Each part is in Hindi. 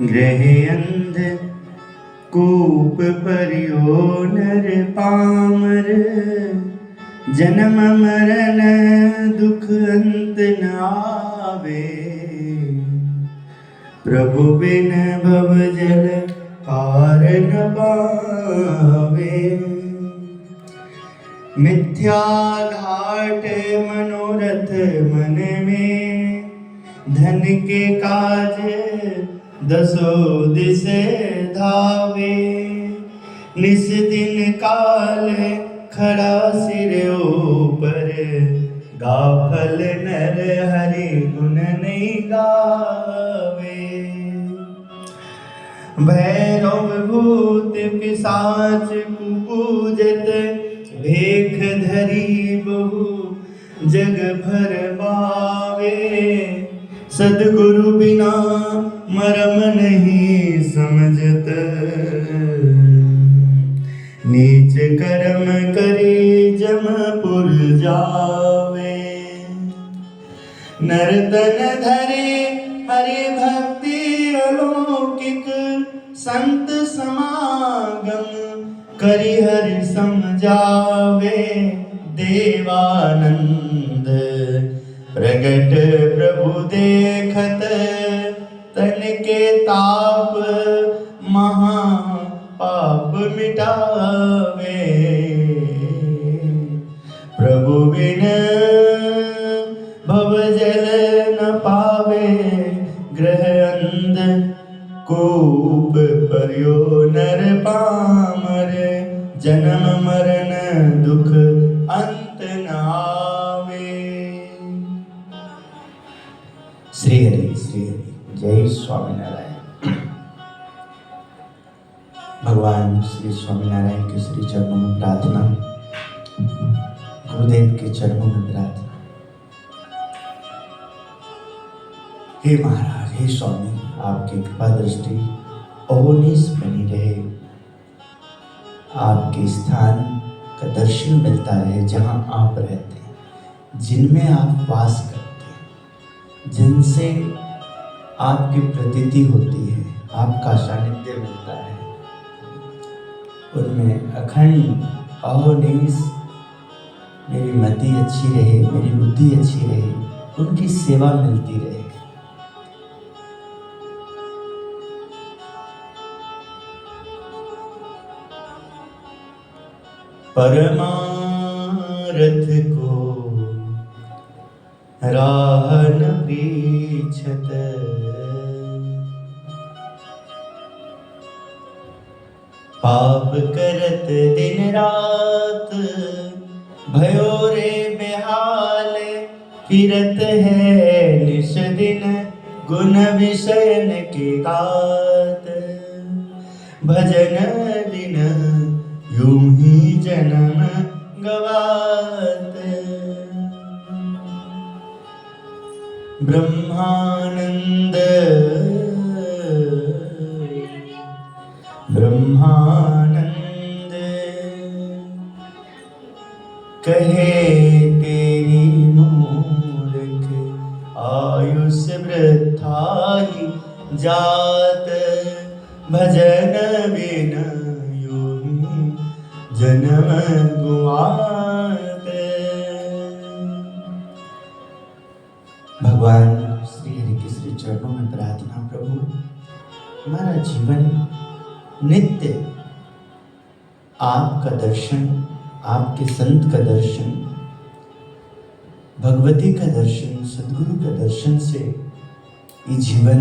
ग्रह अंध कूप परियो नर पामर, जन्म मरण दुख अंत न आवे। प्रभु बिन भव जल पार न पावे। मिथ्या घाट मनोरथ मन में, धन के काज दसो दिस धावे। निस दिन काल खड़ा सिर ऊपर, गाफल नर हरि गुण नहीं गावे। भैरव भूत पिशाच कुपूजत, भेख धरी बहु जग भर बावे। सद्गुरु बिना मरम नहीं समझत, नीच कर्म करी जमपुर जावे। नर्तन धरे हरि भक्ति अलौकिक, संत समागम करि हरि समझावे। देवानंद प्रगट प्रभु देखत, तन के ताप महा पाप मिटावे। प्रभु बिन भव जल न पावे, ग्रह अंध कूप परियो नर पामर। जन्म मरण दुख अंत न आवे। श्री हरि श्री हरि। जय स्वामीनारायण। भगवान श्री स्वामीनारायण के श्री चरणों में प्रार्थना, गुरुदेव के चरणों में प्रार्थना। हे महाराज, हे स्वामी, आपकी कृपा दृष्टि अहोनिस बनी रहे। आपके स्थान का दर्शन मिलता रहे जहाँ आप रहते हैं, जिनमें आप वास करते हैं, जिनसे आपकी प्रतीति होती है, आपका सानिध्य मिलता है, उनमें अखंड अहोनिस मेरी मति अच्छी रहे, मेरी बुद्धि अच्छी रहे, उनकी सेवा मिलती रहे। परमारथ को राह न पीछत, पाप करत दिन रात। भयो रे बेहाल फिरत है निश दिन, गुण विषयन के गात। भजन दिन यूं ही जन्म गवात। ब्रह्मानंद ब्रह्मानंद कहे तेरी मूर्ख आयुष वृथा ही जात। भजन बिन जन्म गुआत। भगवान श्री हरि के श्री चरणों में प्रार्थना, प्रभु हमारा जीवन नित्य आपका दर्शन, आपके संत का दर्शन, भगवती का दर्शन, सद्गुरु का दर्शन से ये जीवन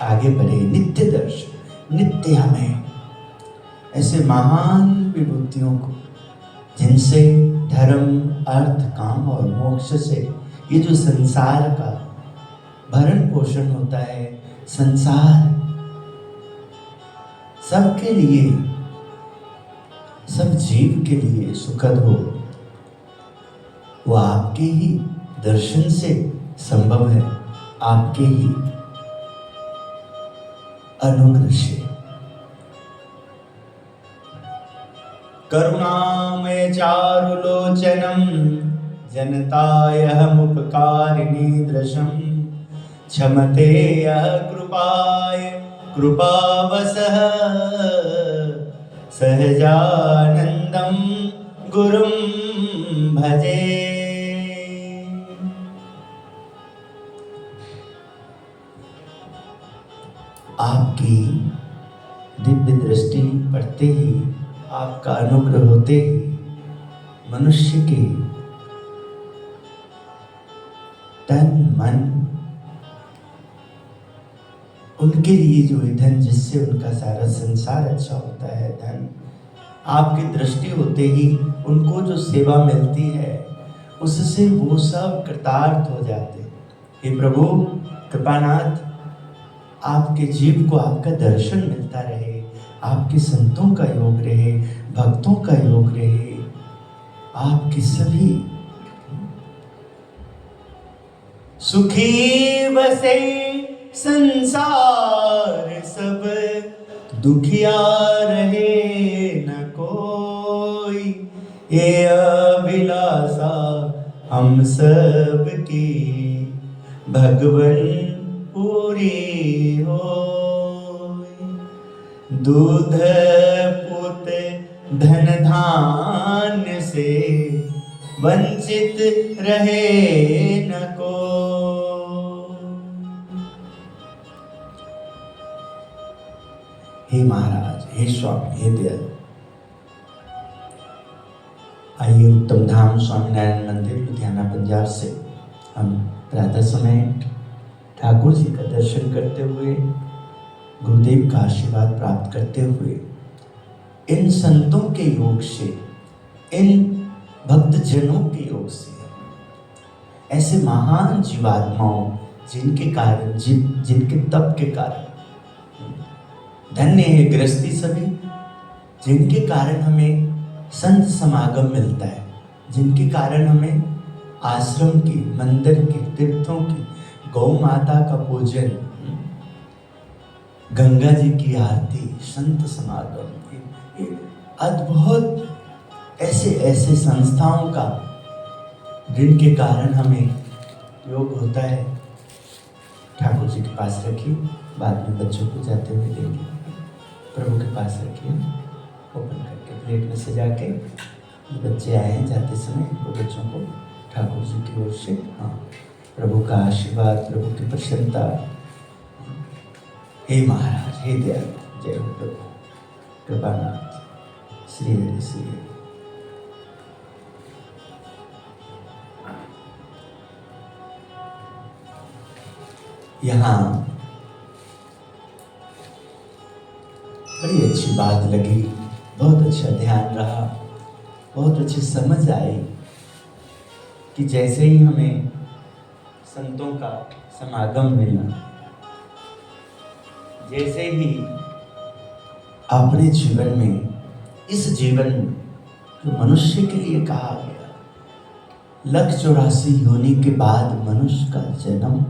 आगे बढ़े। नित्य दर्शन, नित्य हमें ऐसे महान विभूतियों को, जिनसे धर्म, अर्थ, काम और मोक्ष से ये जो संसार का भरण पोषण होता है, संसार सबके लिए, सब जीव के लिए सुखद हो, वो आपके ही दर्शन से संभव है, आपके ही अनुग्रह से। करुणामय चारुलोचनम जनतायहमुपकारिणी दृशम, क्षमते कृपाय कृपावसः सहजानंदम गुरुं भजे। आपकी दिव्य दृष्टि पड़ते ही, आपका अनुग्रह होते ही मनुष्य के तन मन, उनके लिए जो ईंधन जिससे उनका सारा संसार अच्छा होता है, धन, आपकी दृष्टि होते ही उनको जो सेवा मिलती है उससे वो सब कृतार्थ हो जाते। हे प्रभु कृपानाथ, आपके जीव को आपका दर्शन मिलता रहे, आपके संतों का योग रहे, भक्तों का योग रहे, आपके सभी सुखी बसे संसार सब, दुखिया रहे न कोई, ये अभिलाषा हम सब की भगवन पूरी हो। दूध पुत धन धान्य से वंचित रहे न को। हे महाराज, हे स्वामी, हे दयाल, आइए उत्तम धाम स्वामीनारायण मंदिर लुधियाना पंजाब से हम प्रातः समय ठाकुर जी का दर्शन करते हुए, गुरुदेव का आशीर्वाद प्राप्त करते हुए, इन संतों के योग से, इन भक्तजनों के योग से, ऐसे महान जीवात्माओं जिनके कारण, जिनके तप के कारण धन्य है गृहस्थी सभी, जिनके कारण हमें संत समागम मिलता है, जिनके कारण हमें आश्रम की, मंदिर की, तीर्थों की, गौ माता का पूजन, गंगा जी की आरती, संत समागम, अद्भुत ऐसे ऐसे संस्थाओं का जिनके कारण हमें योग होता है। ठाकुर जी के पास रखिए, बाद में बच्चों को जाते हुए देंगे। प्रभु के पास रखिए, ओपन करके प्लेट में सजा के। बच्चे आए हैं जाते समय, वो बच्चों को ठाकुर जी की ओर से, हाँ, प्रभु का आशीर्वाद, प्रभु की प्रसन्नता। हे महाराज, हे दयाल, जय हो प्रभु कृपानाथ, श्री हरि श्री हरि। यहाँ बड़ी अच्छी बात लगी, बहुत अच्छा ध्यान रहा, बहुत अच्छी समझ आई कि जैसे ही हमें संतों का समागम मिला, जैसे ही अपने जीवन में, इस जीवन में जो मनुष्य के लिए कहा गया, 184 योनि के बाद मनुष्य का जन्म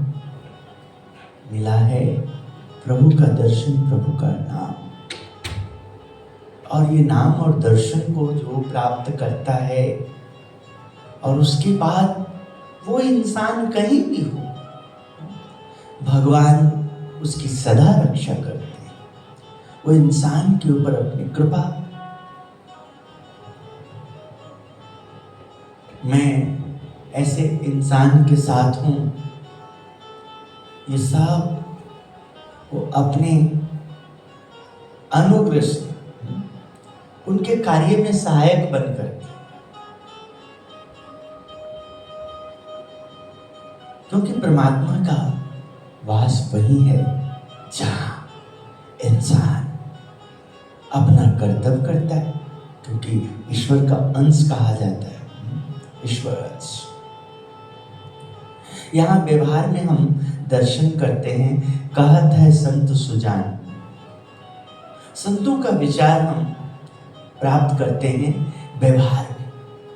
मिला है, प्रभु का दर्शन, प्रभु का नाम, और ये नाम और दर्शन को जो प्राप्त करता है, और उसके बाद वो इंसान कहीं भी हो, भगवान उसकी सदा रक्षा करते हैं। वो इंसान के ऊपर अपनी कृपा, मैं ऐसे इंसान के साथ हूं, ये सब वो अपने अनुग्रह से उनके कार्य में सहायक बनकर, क्योंकि परमात्मा का वास वही है जहां इंसान अपना कर्तव्य करता है, क्योंकि ईश्वर का अंश कहा जाता है, ईश्वर अंश। यहाँ व्यवहार में हम दर्शन करते हैं, कहत है संत सुजान, संतों का विचार हम प्राप्त करते हैं व्यवहार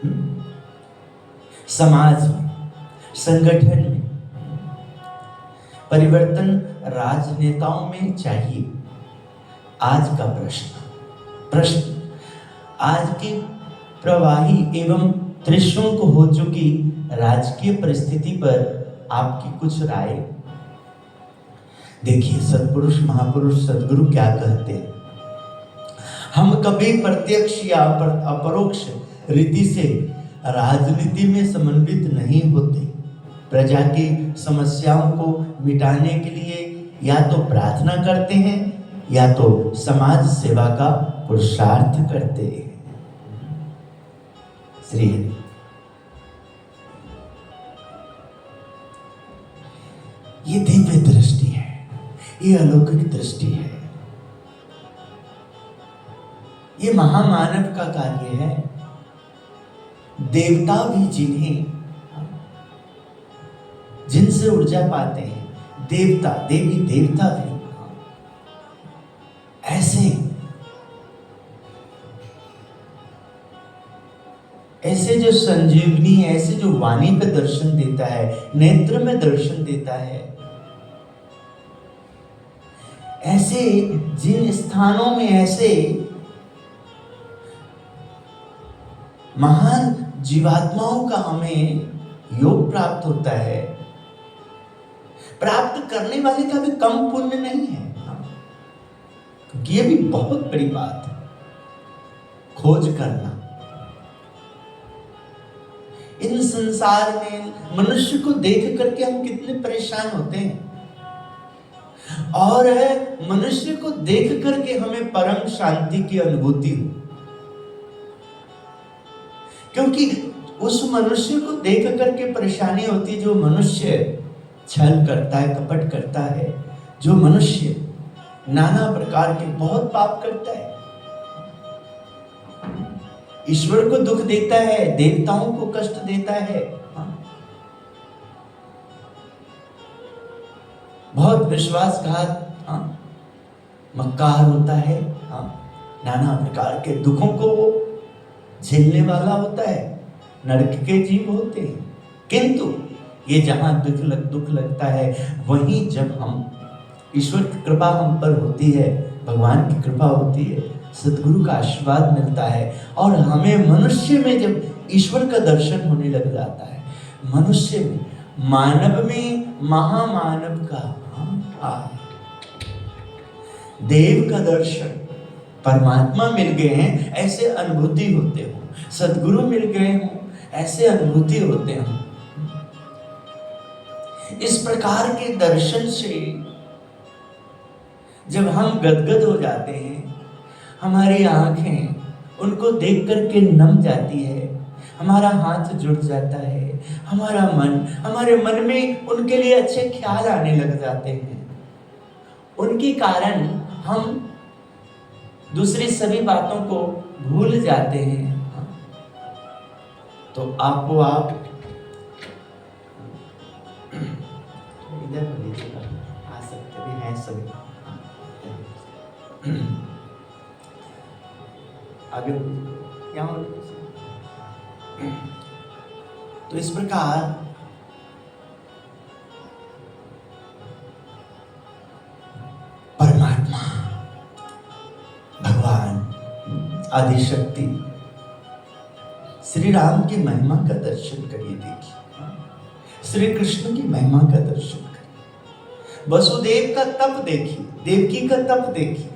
में, समाज में, संगठन में। परिवर्तन राजनेताओं में चाहिए। आज का प्रश्न आज की प्रवाही एवं त्रिशंकु हो चुकी राजकीय परिस्थिति पर आपकी कुछ राय। देखिए सत्पुरुष महापुरुष सदगुरु क्या कहते हैं, हम कभी प्रत्यक्ष या अपरोक्ष रीति से राजनीति में समन्वित नहीं होते। प्रजा की समस्याओं को मिटाने के लिए या तो प्रार्थना करते हैं या तो समाज सेवा का पुरुषार्थ करते हैं। श्री हरि। ये दिव्य दृष्टि है, ये अलौकिक दृष्टि है, ये महामानव का कार्य है। देवता भी जिनसे ऊर्जा पाते हैं, देवता देवी देवता भी ऐसे जो संजीवनी है, ऐसे जो वाणी पे दर्शन देता है, नेत्र में दर्शन देता है, ऐसे जिन स्थानों में ऐसे महान जीवात्माओं का हमें योग प्राप्त होता है, प्राप्त करने वाले का भी कम पुण्य नहीं है। क्योंकि ये भी बहुत बड़ी बात है, खोज करना। इन संसार में मनुष्य को देख करके हम कितने परेशान होते हैं, और मनुष्य को देख करके हमें परम शांति की अनुभूति हो। क्योंकि उस मनुष्य को देख करके परेशानी होती है जो मनुष्य छल करता है, कपट करता है, जो मनुष्य नाना प्रकार के बहुत पाप करता है, ईश्वर को दुख देता है, देवताओं को कष्ट देता है, बहुत विश्वासघात, मक्कार होता है, नाना प्रकार के दुखों को वो झेलने वाला होता है, नरक के जीव होते हैं। किंतु ये जहां दुख लगता है, वहीं जब हम ईश्वर की कृपा हम पर होती है, भगवान की कृपा होती है, सद्गुरु का आशीर्वाद मिलता है, और हमें मनुष्य में जब ईश्वर का दर्शन होने लग जाता है, मनुष्य में, मानव में, महामानव का देव का दर्शन, परमात्मा मिल गए हैं ऐसे अनुभूति होते हो, सद्गुरु मिल गए हो ऐसे अनुभूति होते हो। इस प्रकार के दर्शन से जब हम गदगद हो जाते हैं, हमारी आंखें उनको देख करके नम जाती है, हमारा हाथ जुड़ जाता है, हमारे मन में उनके लिए अच्छे ख्याल आने लग जाते हैं। उनके कारण हम दूसरी सभी बातों को भूल जाते हैं। तो आपको आप इधर लीजिएगा, आ सकते भी हैं सभी, आगे यहाँ। तो इस प्रकार परमात्मा, भगवान, आदिशक्ति, श्री राम की महिमा का दर्शन करिए, देखिए श्री कृष्ण की महिमा का दर्शन करिए, वसुदेव का तप देखिए, देवकी का तप देखिए,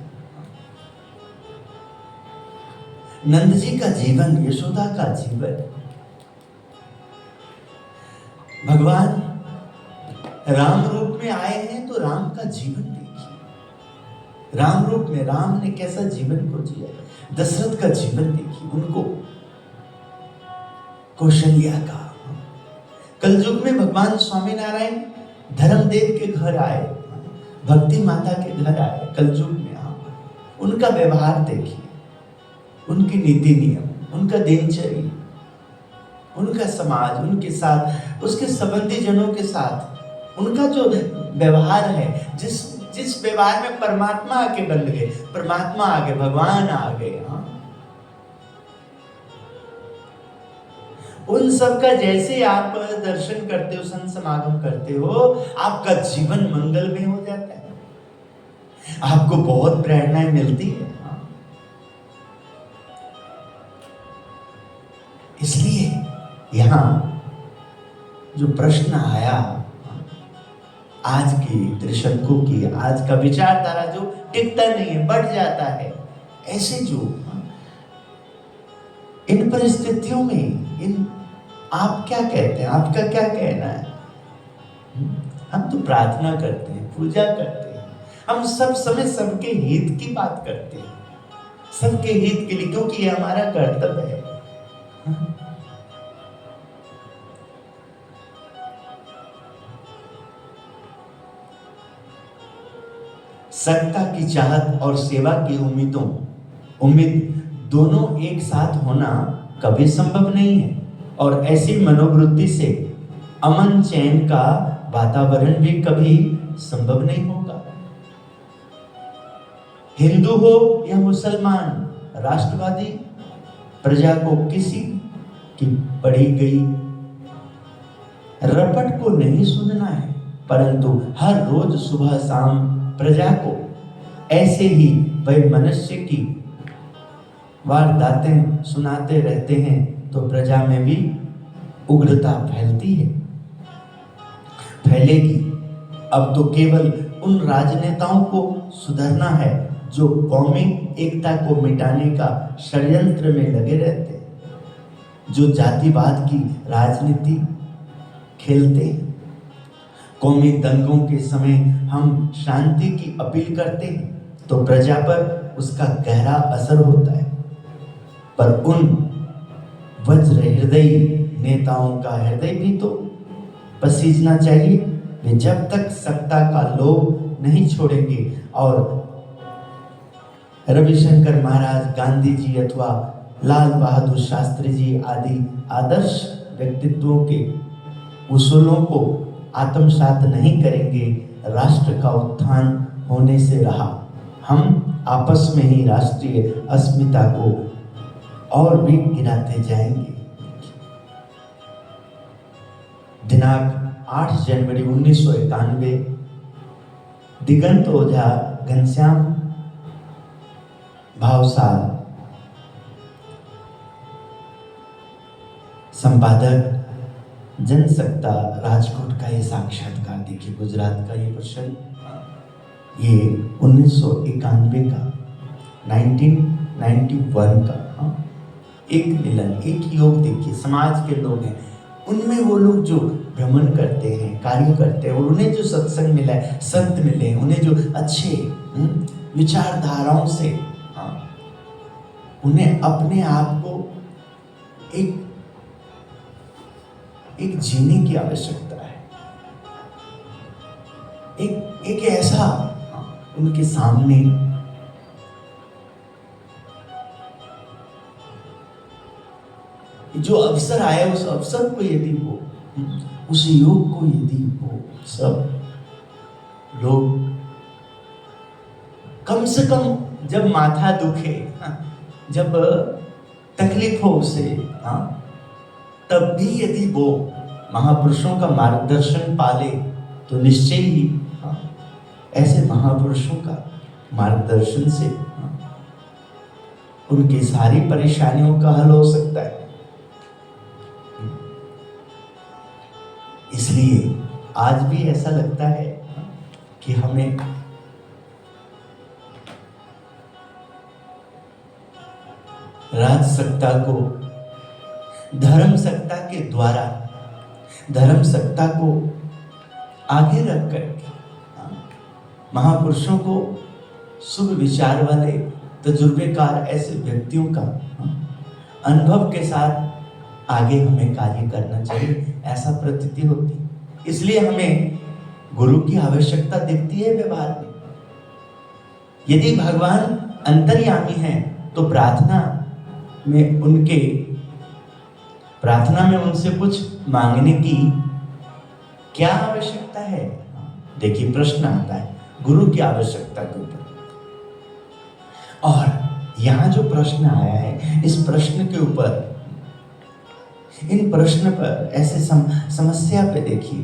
नंद जी का जीवन, यशोदा का जीवन, भगवान राम रूप में आए हैं तो राम का जीवन देखिए, राम रूप में राम ने कैसा जीवन को जिया, दशरथ का जीवन देखिए, उनको कौशल्या का, कलयुग में भगवान स्वामीनारायण धर्मदेव के घर आए, भक्ति माता के घर आए कलयुग में, उनका व्यवहार देखिए, उनकी नीति नियम, उनका दिनचर्या, उनका समाज, उनके साथ, उसके संबंधी जनों के साथ उनका जो व्यवहार है, जिस व्यवहार में परमात्मा आके बन गए, परमात्मा आ गए, भगवान आ गए, उन सब का जैसे आप दर्शन करते हो, संत समागम करते हो, आपका जीवन मंगल में हो जाता है, आपको बहुत प्रेरणाएं मिलती है। इसलिए यहां जो प्रश्न आया, आज की त्रिशंकु की, आज का विचारधारा जो टिकता नहीं है, बढ़ जाता है। ऐसे जो इन परिस्थितियों में आप क्या कहते हैं, आपका क्या कहना है? हम तो प्रार्थना करते हैं, पूजा करते हैं, हम सब समय सबके हित की बात करते हैं, सबके हित के लिए, क्योंकि ये हमारा कर्तव्य है। सत्ता की चाहत और सेवा की उम्मीद दोनों एक साथ होना कभी संभव नहीं है, और ऐसी मनोवृत्ति से अमन चैन का वातावरण भी कभी संभव नहीं होगा। हिंदू हो या मुसलमान, राष्ट्रवादी प्रजा को किसी की पड़ी गई रपट को नहीं सुनना है, परंतु हर रोज सुबह शाम प्रजा को ऐसे ही वह मनुष्य की वारदातें सुनाते रहते हैं तो प्रजा में भी उग्रता फैलेगी। अब तो केवल उन राजनेताओं को सुधरना है जो कौमी एकता को मिटाने का षड्यंत्र में लगे रहते हैं, जो जातिवाद की राजनीति खेलते हैं। कौमी दंगों के समय हम शांति की अपील करते हैं तो प्रजा पर उसका गहरा असर होता है, पर उन वज्र हृदयी नेताओं का हृदय भी तो पसीजना चाहिए। वे जब तक सत्ता का लोभ नहीं छोड़ेंगे और रविशंकर महाराज, गांधी जी अथवा लाल बहादुर शास्त्री जी आदि आदर्श व्यक्तित्वों के उसूलों को आत्मसात नहीं करेंगे, राष्ट्र का उत्थान होने से रहा। हम आपस में ही राष्ट्रीय अस्मिता को और भी गिराते जाएंगे। दिनांक 8 जनवरी 1991 दिगंत ओझा, घनश्याम भावसार, संपादक जनसत्ता, राजकोट का ये साक्षात्कार देखिए, गुजरात का ये प्रश्न, ये 1991 का, 1991 का एक मिलन, एक योग देखिए। समाज के लोग हैं, उनमें वो लोग जो भ्रमण करते हैं, कार्य करते हैं, और उन्हें जो सत्संग मिला है, संत मिले हैं, उन्हें जो अच्छे विचारधाराओं से उन्हें अपने आप को एक जीने की आवश्यकता है। एक ऐसा उनके सामने जो अवसर आया, उस अवसर को यदि वो, उस योग को यदि वो सब लोग कम से कम जब माथा दुखे, जब तकलीफ हो उसे, तब भी यदि वो महापुरुषों का मार्गदर्शन पाले तो निश्चय ही ऐसे महापुरुषों का मार्गदर्शन से उनकी सारी परेशानियों का हल हो सकता है। इसलिए आज भी ऐसा लगता है कि हमें राजसत्ता को धर्म सत्ता के द्वारा, धर्म सत्ता को आगे रख करके महापुरुषों को, शुभ विचार वाले तजुर्बेकार ऐसे व्यक्तियों का अनुभव के साथ आगे हमें कार्य करना चाहिए, ऐसा प्रतीति होती है। इसलिए हमें गुरु की आवश्यकता दिखती है व्यवहार में। यदि भगवान अंतर्यामी हैं तो प्रार्थना में उनसे कुछ मांगने की क्या आवश्यकता है? देखिए, प्रश्न आता है गुरु की आवश्यकता के ऊपर, और यहां जो प्रश्न आया है, इस प्रश्न के ऊपर, इन प्रश्न पर, ऐसे समस्या पे देखिए,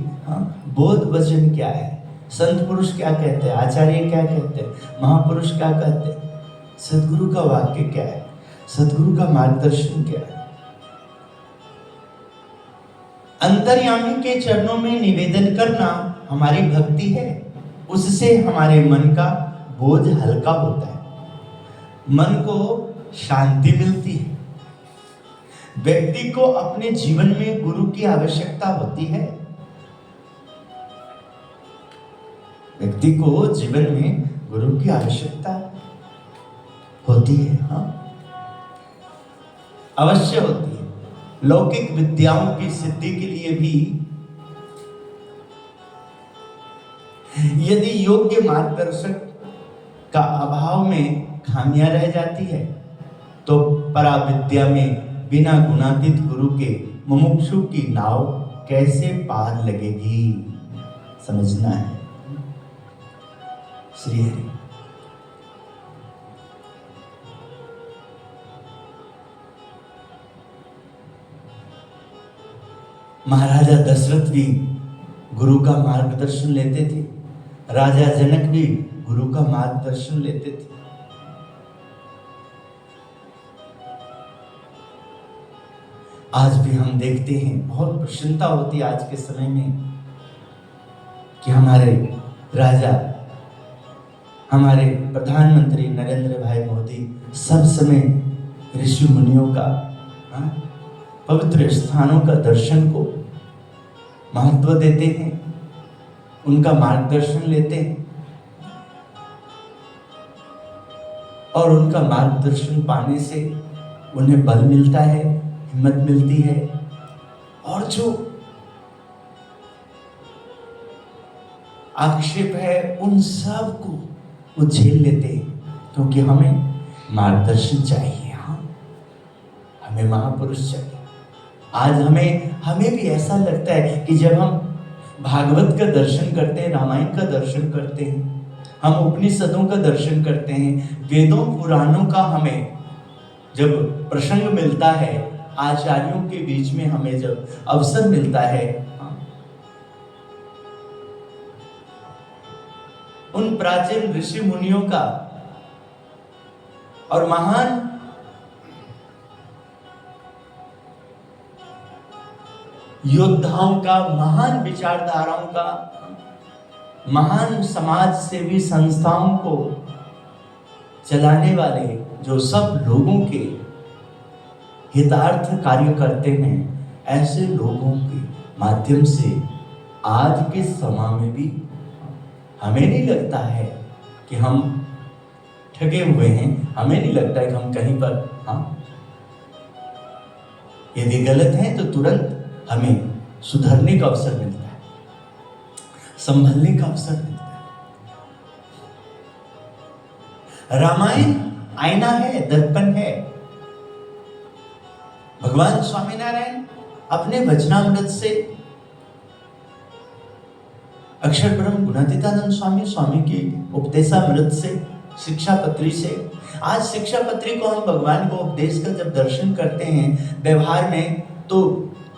बोध वचन क्या है, संत पुरुष क्या कहते हैं, आचार्य क्या कहते हैं, महापुरुष क्या कहते हैं, सदगुरु का वाक्य क्या है, सदगुरु का मार्गदर्शन क्या है। अंतर्यामी के चरणों में निवेदन करना हमारी भक्ति है, उससे हमारे मन का बोझ हल्का होता है, मन को शांति मिलती है। व्यक्ति को अपने जीवन में गुरु की आवश्यकता होती है। व्यक्ति को जीवन में गुरु की आवश्यकता होती है, हाँ, अवश्य होती है। लौकिक विद्याओं की सिद्धि के लिए भी यदि योग्य मार्गदर्शक का अभाव में खामियां रह जाती है, तो पराविद्या में बिना गुणातीत गुरु के मुमुक्षु की नाव कैसे पार लगेगी, समझना है। श्री हरि। महाराजा दशरथ भी गुरु का मार्गदर्शन लेते थे, राजा जनक भी गुरु का मार्गदर्शन लेते थे। आज भी हम देखते हैं, बहुत प्रसन्नता होती है आज के समय में कि हमारे राजा, हमारे प्रधानमंत्री नरेंद्र भाई मोदी सब समय ऋषि मुनियों का, पवित्र स्थानों का दर्शन को महत्व देते हैं, उनका मार्गदर्शन लेते हैं और उनका मार्गदर्शन पाने से उन्हें बल मिलता है, हिम्मत मिलती है, और जो आक्षेप है उन सब को वो झेल लेते हैं, क्योंकि हमें मार्गदर्शन चाहिए, हमें महापुरुष चाहिए। आज हमें भी ऐसा लगता है कि जब हम भागवत का दर्शन करते हैं, रामायण का दर्शन करते हैं, हम उपनिषदों का दर्शन करते हैं, वेदों पुराणों का हमें जब प्रसंग मिलता है, आचार्यों के बीच में हमें जब अवसर मिलता है, उन प्राचीन ऋषि मुनियों का और महान योद्धाओं का, महान विचारधाराओं का, महान समाज सेवी संस्थाओं को चलाने वाले जो सब लोगों के हितार्थ कार्य करते हैं, ऐसे लोगों के माध्यम से आज के समय में भी हमें नहीं लगता है कि हम ठगे हुए हैं, हमें नहीं लगता है कि हम कहीं पर, यदि गलत है तो तुरंत हमें सुधरने का अवसर मिलता है, संभलने का अवसर मिलता है। रामायण आईना है, दर्पण है। भगवान स्वामीनारायण अपने वचनामृत से, अक्षर ब्रह्म गुणातीतानंद स्वामी की उपदेशामृत से, शिक्षा पत्री से, आज शिक्षा पत्री को हम भगवान को उपदेश का जब दर्शन करते हैं व्यवहार में, तो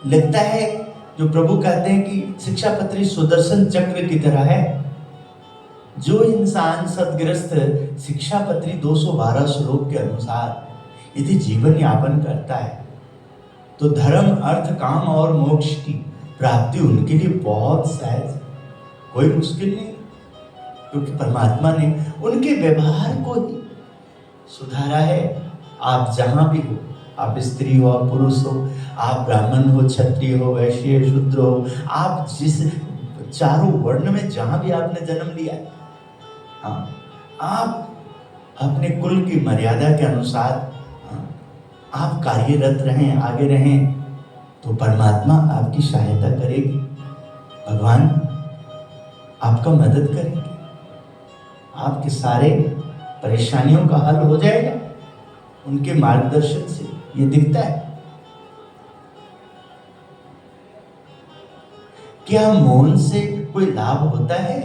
लगता है जो प्रभु कहते हैं कि शिक्षा पत्री सुदर्शन चक्र की तरह है। जो इंसान सदग्रस्त शिक्षा पत्री 212 श्लोक के अनुसार यदि जीवन यापन करता है, तो धर्म, अर्थ, काम और मोक्ष की प्राप्ति उनके लिए बहुत सहज, कोई मुश्किल नहीं, क्योंकि परमात्मा ने उनके व्यवहार को ही सुधारा है। आप जहां भी हो, आप स्त्री हो, आप पुरुष हो, आप ब्राह्मण हो, क्षत्रिय हो, वैश्य, शूद्र हो, आप जिस चारों वर्ण में जहां भी आपने जन्म लिया है, आप अपने कुल की मर्यादा के अनुसार आप कार्यरत रहें, आगे रहें, तो परमात्मा आपकी सहायता करेगी, भगवान आपका मदद करेंगे, आपके सारे परेशानियों का हल हो जाएगा उनके मार्गदर्शन से, ये दिखता है। क्या मौन से कोई लाभ होता है?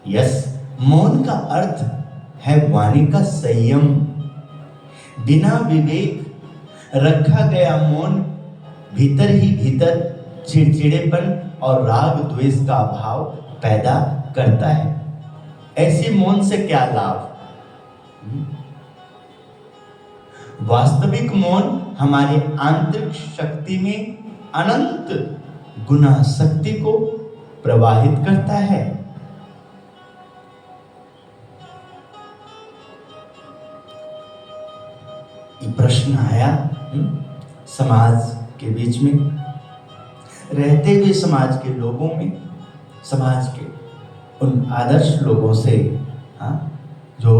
यस, मौन का अर्थ है वाणी का संयम। बिना विवेक रखा गया मौन भीतर ही भीतर चिड़चिड़ेपन और राग द्वेष का भाव पैदा करता है। ऐसे मौन से क्या लाभ? वास्तविक मौन हमारे आंतरिक शक्ति में अनंत गुना शक्ति को प्रवाहित करता है। ये प्रश्न आया समाज के बीच में, रहते हुए समाज के लोगों में, समाज के उन आदर्श लोगों से, जो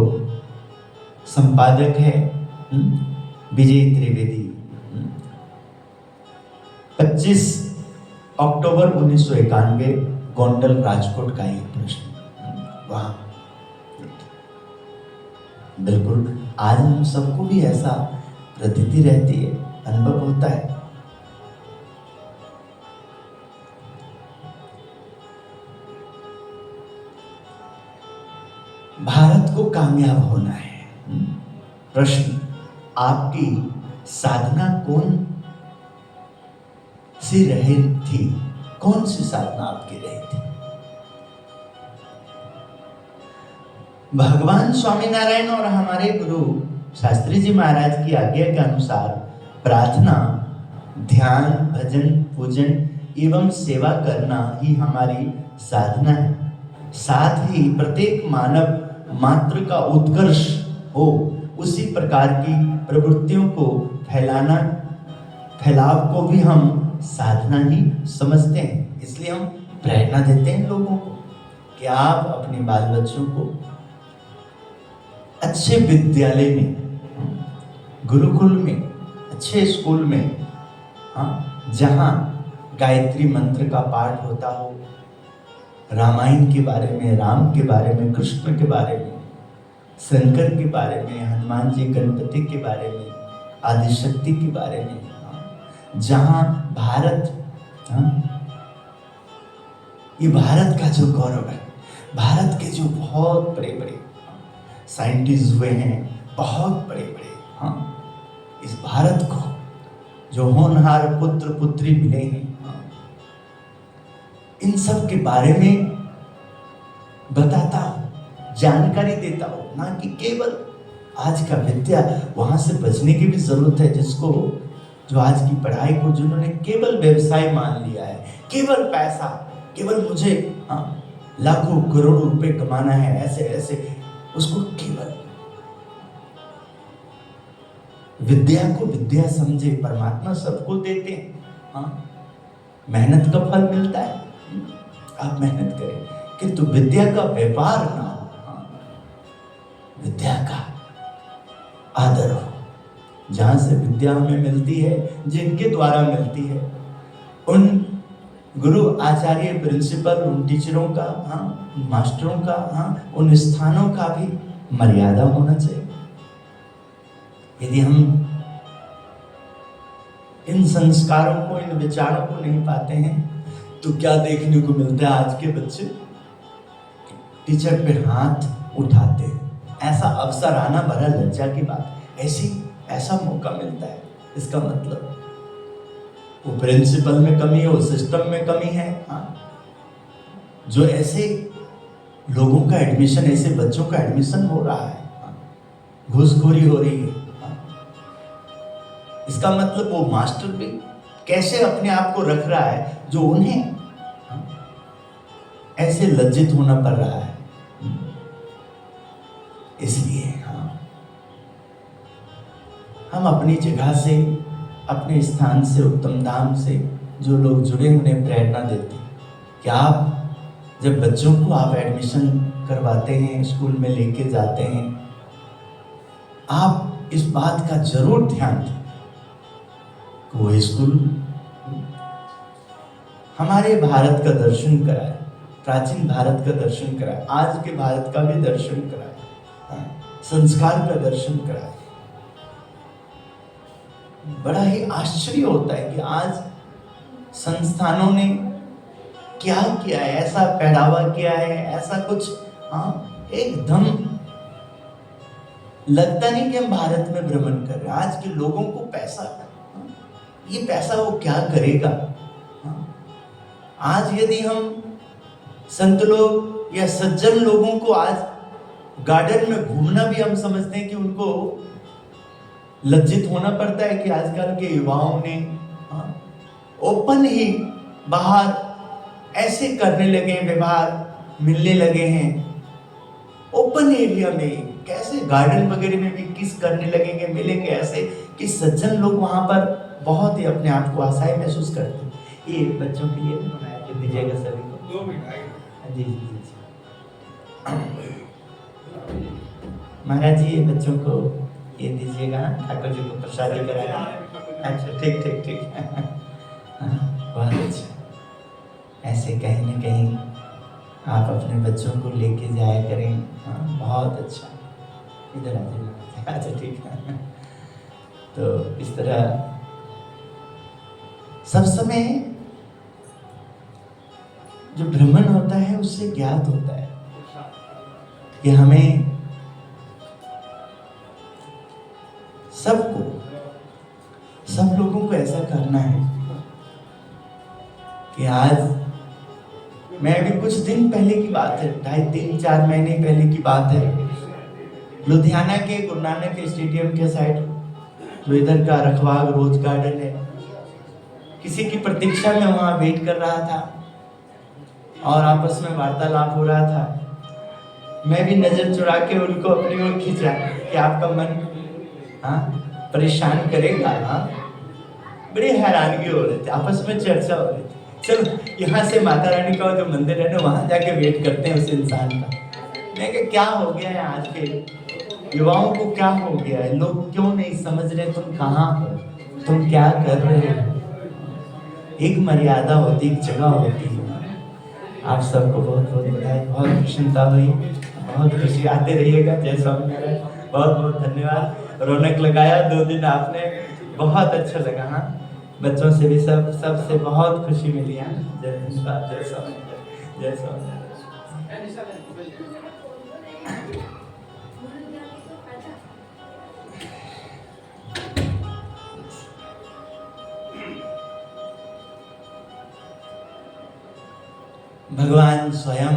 संपादक है विजय त्रिवेदी। 25 अक्टूबर 1991 गोंडल राजकोट का एक प्रश्न वहां। बिल्कुल आज हम सबको भी ऐसा प्रतीति रहती है, अनुभव होता है। भारत को कामयाब होना है। प्रश्न, आपकी साधना कौन सी रही थी? कौन सी साधना आपकी रही थी? भगवान स्वामीनारायण और हमारे गुरु शास्त्री जी महाराज की आज्ञा के अनुसार प्रार्थना, ध्यान, भजन, पूजन एवं सेवा करना ही हमारी साधना है। साथ ही प्रत्येक मानव मात्र का उत्कर्ष हो, उसी प्रकार की प्रवृत्तियों को फैलाव को भी हम साधना ही समझते हैं। इसलिए हम प्रेरणा देते हैं लोगों को कि आप अपने बाल बच्चों को अच्छे विद्यालय में, गुरुकुल में, अच्छे स्कूल में, जहां गायत्री मंत्र का पाठ होता हो, रामायण के बारे में, राम के बारे में, कृष्ण के बारे में, शंकर के बारे में, हनुमान जी, गणपति के बारे में, आदिशक्ति के बारे में, जहां भारत, ये भारत का जो गौरव है, भारत के जो बहुत बड़े बड़े साइंटिस्ट हुए हैं, बहुत बड़े बड़े, इस भारत को जो होनहार पुत्र पुत्री मिले हैं, इन सब के बारे में बताता हूं, जानकारी देता हूं, ना कि केवल आज का विद्या, वहां से बचने की भी जरूरत है। जिसको, जो आज की पढ़ाई को जिन्होंने केवल व्यवसाय मान लिया है, केवल पैसा, केवल मुझे लाखों करोड़ों रुपए कमाना है, ऐसे ऐसे, उसको केवल विद्या को विद्या समझे। परमात्मा सबको देते हैं, मेहनत का फल मिलता है, आप मेहनत करें, किंतु विद्या का व्यापार ना हो, विद्या का आदर हो। जहां से विद्या हमें मिलती है, जिनके द्वारा मिलती है, उन गुरु, आचार्य, प्रिंसिपल, उन टीचरों का, मास्टरों का, उन स्थानों का भी मर्यादा होना चाहिए। यदि हम इन संस्कारों को, इन विचारों को नहीं पाते हैं, तो क्या देखने को मिलता है? आज के बच्चे टीचर पे हाथ उठाते हैं। ऐसा अवसर आना बड़ा लज्जा की बात है। ऐसा मौका मिलता है, इसका मतलब वो प्रिंसिपल में कमी हो, सिस्टम में कमी है। जो ऐसे लोगों का एडमिशन, ऐसे बच्चों का एडमिशन हो रहा है, घूसखोरी हो रही है, इसका मतलब वो मास्टर भी कैसे अपने आप को रख रहा है, जो उन्हें ऐसे लज्जित होना पड़ रहा है। इसलिए हम अपनी जगह से, अपने स्थान से, उत्तम धाम से जो लोग जुड़े, उन्हें प्रेरणा देते हैं कि आप जब बच्चों को आप एडमिशन करवाते हैं, स्कूल में लेके जाते हैं, आप इस बात का जरूर ध्यान दें कि वो स्कूल हमारे भारत का दर्शन कराए, प्राचीन भारत का दर्शन कराए, आज के भारत का भी दर्शन कराए, संस्कार का दर्शन कराए। बड़ा ही आश्चर्य होता है कि आज संस्थानों ने क्या किया है, ऐसा पहरावा किया है, ऐसा कुछ, एकदम लगता नहीं कि हम भारत में भ्रमण कर रहे हैं। आज के लोगों को पैसा, ये पैसा वो क्या करेगा? आज यदि हम संत लोग या सज्जन लोगों को आज गार्डन में घूमना भी हम समझते हैं कि उनको लज्जित होना पड़ता है, कि आजकल के युवाओं ने ओपन ही बाहर ऐसे करने लगे हैं, व्यवहार मिलने लगे हैं ओपन एरिया में, कैसे गार्डन वगैरह में भी किस करने लगेंगे, मिलेंगे ऐसे कि सज्जन लोग वहां पर बहुत ही अपने आप को असहाय महसूस करते हैं। ये बच्चों के लिए बनाया के दीजिएगा सभी को। 2 मिनट। जी जी जी महाराज जी, ये बच्चों को ये दीजिएगा, ठाकुर जी को प्रसादी कराया। अच्छा ठीक ठीक ठीक बहुत अच्छा। ऐसे कहीं ना कहीं आप अपने बच्चों को लेके जाया करें। हाँ बहुत अच्छा। इधर आ जाइए। अच्छा ठीक है। तो इस तरह सब समय जो भ्रमण होता है उससे ज्ञात होता है कि हमें सबको, सब लोगों को ऐसा करना है कि आज मैं अभी कुछ दिन पहले की बात है, 2.5-3-4 महीने पहले की बात है, लुधियाना के गुरु नानक स्टेडियम के साइड जो इधर का रखवाग रोज गार्डन है, किसी की प्रतीक्षा में वहां वेट कर रहा था और आपस में वार्तालाप हो रहा था। मैं भी नजर चुरा के उनको अपनी ओर खींचा कि आपका मन परेशान करेगा। बड़ी हैरानगी हो रही थी, आपस में चर्चा हो रही थी। चलो यहाँ से माता रानी का जो मंदिर है ना, वहां जाके वेट करते हैं उस इंसान का। मैं कहा क्या हो गया है आज के युवाओं को, क्या हो गया है, लोग क्यों नहीं समझ रहे तुम कहाँ हो, तुम क्या कर रहे हो। एक मर्यादा होती, एक जगह होती है। आप सबको बहुत बहुत बधाई, बहुत प्रसन्नता हुई, बहुत खुशी। आते रहिएगा। जय स्वामीनारायण। बहुत बहुत धन्यवाद। रौनक लगाया 2 दिन आपने, बहुत अच्छा लगा। हाँ बच्चों से भी सबसे बहुत खुशी मिली। हाँ जय धन्यवाद। जय स्वामीनारायण। जय स्वामीनारायण। भगवान स्वयं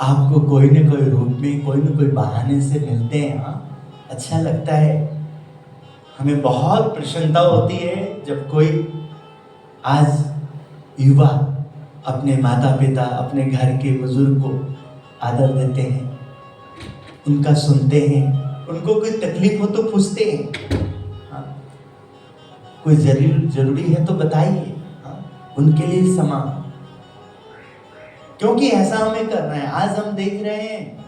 आपको कोई न कोई रूप में, कोई न कोई बहाने से मिलते हैं। हाँ अच्छा लगता है, हमें बहुत प्रसन्नता होती है जब कोई आज युवा अपने माता पिता, अपने घर के बुजुर्ग को आदर देते हैं, उनका सुनते हैं, उनको कोई तकलीफ हो तो पूछते हैं। हाँ कोई जरूरी है तो बताइए। हाँ उनके लिए समा, क्योंकि ऐसा हमें करना है। आज हम देख रहे हैं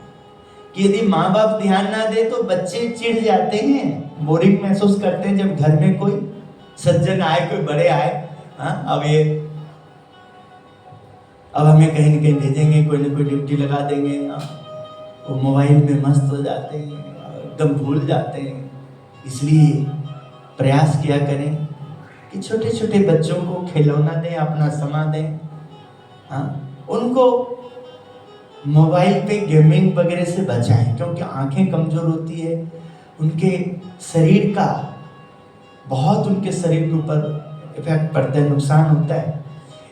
कि यदि माँ बाप ध्यान ना दे तो बच्चे चिढ़ जाते हैं, बोरिंग महसूस करते हैं जब घर में कोई सज्जन आए, कोई बड़े आए। हाँ अब हमें कहीं न कहीं भेजेंगे, कोई ना कोई ड्यूटी लगा देंगे। वो मोबाइल में मस्त हो जाते हैं, एकदम भूल जाते हैं। इसलिए प्रयास किया करें कि छोटे छोटे बच्चों को खिलौना दें, अपना समय दें। हाँ उनको मोबाइल पे गेमिंग वगैरह से बचाएं, क्योंकि आंखें कमजोर होती है, उनके शरीर का बहुत, उनके शरीर के ऊपर इफेक्ट पड़ता है, नुकसान होता है।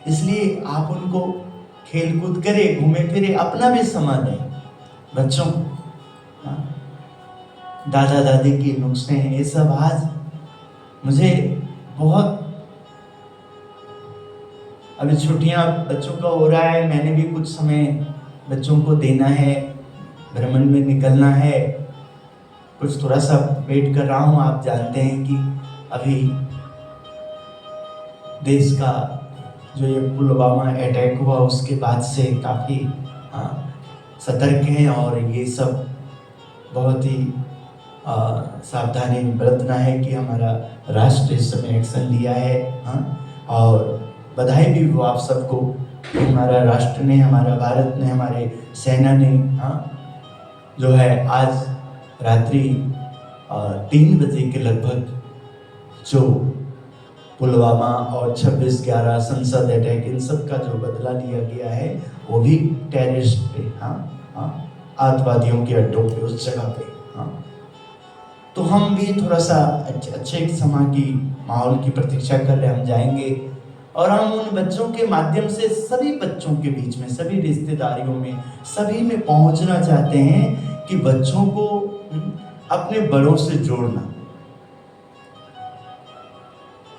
इसलिए आप उनको खेल कूद करें, घूमे फिरे, अपना भी समय दें बच्चों को। दादा दादी की नुस्खे हैं ये सब। आज मुझे बहुत, अभी छुट्टियां बच्चों का हो रहा है, मैंने भी कुछ समय बच्चों को देना है, भ्रमण में निकलना है, कुछ थोड़ा सा वेट कर रहा हूँ। आप जानते हैं कि अभी देश का जो ये पुलवामा अटैक हुआ उसके बाद से काफ़ी सतर्क हैं और ये सब बहुत ही सावधानी बरतना है कि हमारा राष्ट्र इस समय एक्शन लिया है। और बधाई भी हो आप सबको कि हमारा राष्ट्र ने, हमारा भारत ने, हमारे सेना ने जो है आज रात्रि 3 बजे के लगभग जो पुलवामा और 26/11 संसद अटैक, इन सब का जो बदला लिया गया है वो भी टेररिस्ट पे, आतंकवादियों के अड्डों पे, उस जगह पे। तो हम भी थोड़ा सा अच्छे समय की माहौल की प्रतीक्षा कर रहे हैं। हम जाएंगे और हम उन बच्चों के माध्यम से सभी बच्चों के बीच में, सभी रिश्तेदारियों में, सभी में पहुंचना चाहते हैं कि बच्चों को अपने बड़ों से जोड़ना,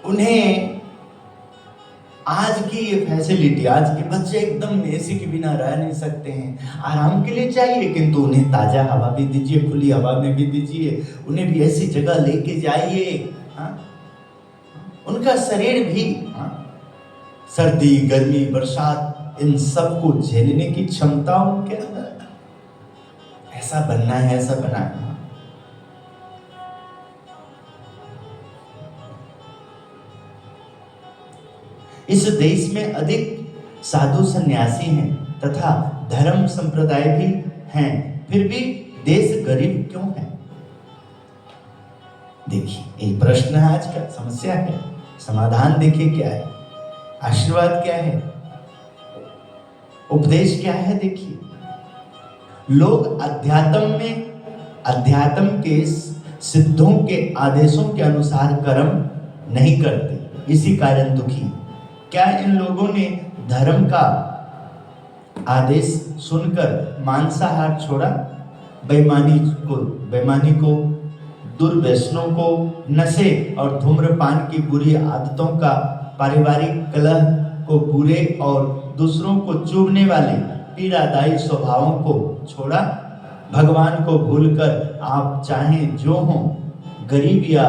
उन्हें आज की ये फैसिलिटी, आज के बच्चे एकदम एसी के बिना रह नहीं सकते हैं, आराम के लिए चाहिए, किंतु उन्हें ताजा हवा भी दीजिए, खुली हवा में भी दीजिए, उन्हें भी ऐसी जगह लेके जाइए, हाँ? उनका शरीर भी, हाँ? सर्दी, गर्मी, बरसात, इन सब को झेलने की क्षमता उनके अंदर, ऐसा बनना है, ऐसा बनना है। इस देश में अधिक साधु सन्यासी हैं तथा धर्म संप्रदाय भी हैं, फिर भी देश गरीब क्यों है? देखिए, एक प्रश्न है, आज का समस्या है, समाधान देखिए क्या है, आशीर्वाद क्या है, उपदेश क्या है। देखिए, लोग अध्यात्म के सिद्धों के आदेशों के अनुसार कर्म नहीं करते, इसी कारण दुखी। क्या इन लोगों ने धर्म का आदेश सुनकर मांसाहार छोड़ा, बेईमानी को, दुर्व्यसनों को, नशे और धूम्रपान की बुरी आदतों का, पारिवारिक कलह को, बुरे और दूसरों को चुभने वाले पीड़ादायी स्वभावों को छोड़ा? भगवान को भूलकर आप चाहे जो हो, गरीब या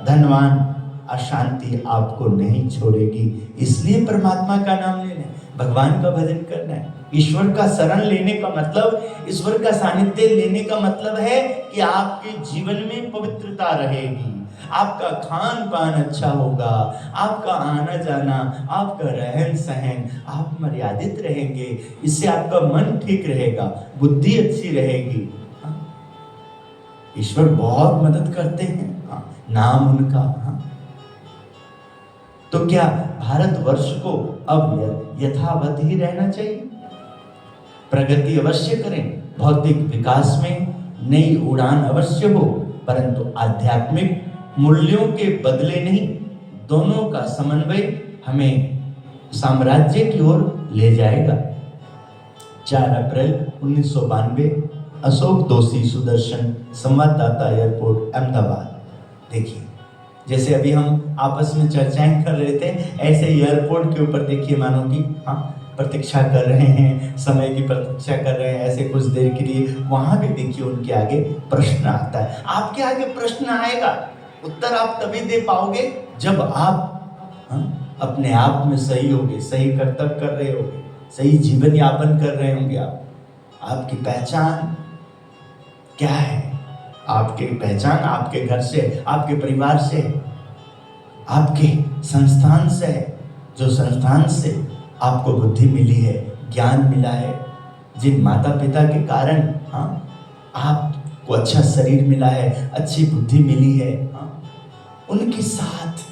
धनवान, अशांति आपको नहीं छोड़ेगी। इसलिए परमात्मा का नाम लेना है, भगवान का भजन करना है, ईश्वर का शरण लेने का मतलब, ईश्वर का सानिध्य लेने का मतलब है कि आपके जीवन में पवित्रता रहेगी, आपका खान पान अच्छा होगा, आपका आना जाना, आपका रहन सहन, आप मर्यादित रहेंगे, इससे आपका मन ठीक रहेगा, बुद्धि अच्छी रहेगी। ईश्वर बहुत मदद करते हैं, नाम उनका। तो क्या भारतवर्ष को अब यथावत ही रहना चाहिए? प्रगति अवश्य करें, भौतिक विकास में नई उड़ान अवश्य हो, परंतु आध्यात्मिक मूल्यों के बदले नहीं। दोनों का समन्वय हमें साम्राज्य की ओर ले जाएगा। 4 अप्रैल 1992, अशोक दोषी सुदर्शन, संवाददाता, एयरपोर्ट, अहमदाबाद। देखिए, जैसे अभी हम आपस में चर्चाएं कर रहे थे, ऐसे एयरपोर्ट के ऊपर देखिए, मानो कि प्रतीक्षा कर रहे हैं, समय की प्रतीक्षा कर रहे हैं, ऐसे कुछ देर के लिए। वहां भी देखिए उनके आगे प्रश्न आता है, आपके आगे प्रश्न आएगा, उत्तर आप तभी दे पाओगे जब आप अपने आप में सही होगे, सही कर्तव्य कर रहे होगे, सही जीवन यापन कर रहे होंगे। आपकी पहचान क्या है? आपकी पहचान आपके घर से, आपके परिवार से, आपके संस्थान से है। जो संस्थान से आपको बुद्धि मिली है, ज्ञान मिला है, जिन माता पिता के कारण आपको अच्छा शरीर मिला है, अच्छी बुद्धि मिली है, उनके साथ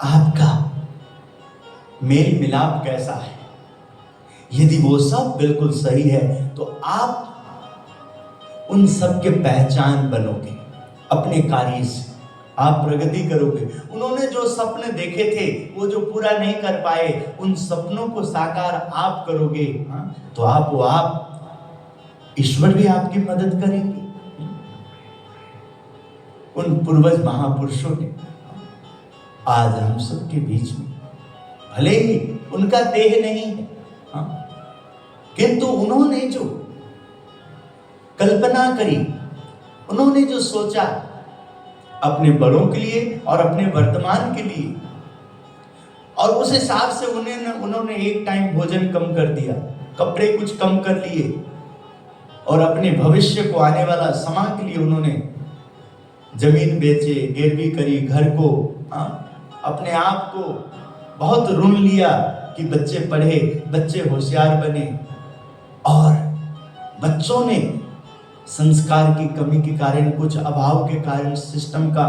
आपका मेल मिलाप कैसा है? यदि वो सब बिल्कुल सही है तो आप उन सब के पहचान बनोगे, अपने कार्य से आप प्रगति करोगे। उन्होंने जो सपने देखे थे, वो जो पूरा नहीं कर पाए, उन सपनों को साकार आप करोगे, तो आप ईश्वर भी आपकी मदद करेंगे। उन पूर्वज महापुरुषों ने आज हम सबके बीच में, भले ही उनका देह नहीं है, किंतु उन्होंने जो कल्पना करी, उन्होंने जो सोचा अपने बड़ों के लिए और अपने वर्तमान के लिए, और उस हिसाब से उन्होंने एक टाइम भोजन कम कर दिया, कपड़े कुछ कम कर लिए, और अपने भविष्य को, आने वाला समय के लिए उन्होंने जमीन बेचे, गिरवी करी, घर को, अपने आप को बहुत ऋण लिया कि बच्चे पढ़े, बच्चे होशियार बने, और बच्चों ने संस्कार की कमी के कारण, कुछ अभाव के कारण सिस्टम का,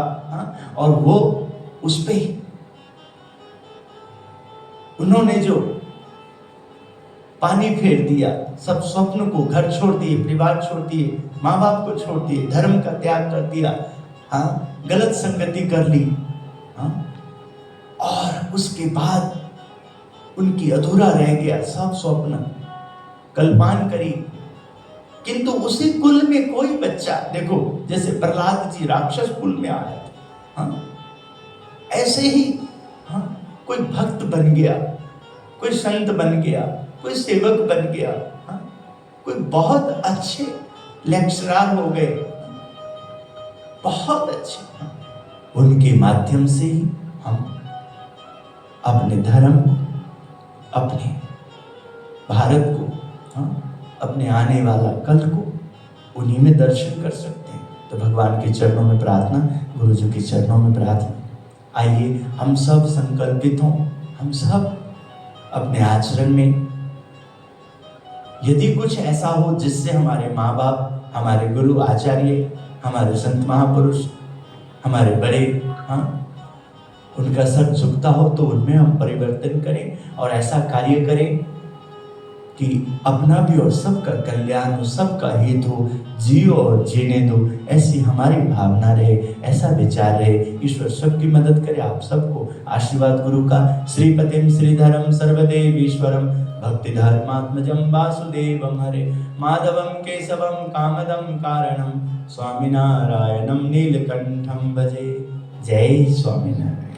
और वो उस पे उन्होंने जो पानी फेर दिया, सब स्वप्न को, घर छोड़ दिए, परिवार छोड़ दिए, माँ बाप को छोड़ दिए, धर्म का त्याग कर दिया, गलत संगति कर ली, और उसके बाद उनकी अधूरा रह गया सब स्वप्न, कल्पना करी। किंतु उसी कुल में कोई बच्चा, देखो जैसे प्रहलाद जी राक्षस कुल में आए थे, ऐसे ही कोई भक्त बन गया, कोई संत बन गया, कोई सेवक बन गया, हाँ? कोई बहुत अच्छे लेक्चरर हो गए, बहुत अच्छे, हाँ? उनके माध्यम से ही हम अपने धर्म को, अपने भारत को, हाँ? अपने आने वाला कल को उन्हीं में दर्शन कर सकते हैं। तो भगवान के चरणों में प्रार्थना, गुरु जी के चरणों में प्रार्थना। आइए हम सब संकल्पित हों, हम सब अपने आचरण में यदि कुछ ऐसा हो जिससे हमारे माँ बाप, हमारे गुरु आचार्य, हमारे संत महापुरुष, हमारे बड़े, हाँ, उनका सर झुकता हो तो उनमें हम परिवर्तन करें और ऐसा कार्य करें कि अपना भी और सबका कल्याण हो, सबका हित हो, जियो और जीने दो, ऐसी हमारी भावना रहे, ऐसा विचार रहे। ईश्वर सबकी मदद करे, आप सबको आशीर्वाद गुरु का। श्रीपतिम श्रीधरम सर्वदेव ईश्वरम भक्ति धर्मात्मजम वासुदेवम हरे माधवम केशवम कामदम कारणम स्वामी नारायणम नीलकंठम भजे। जय स्वामीनारायण।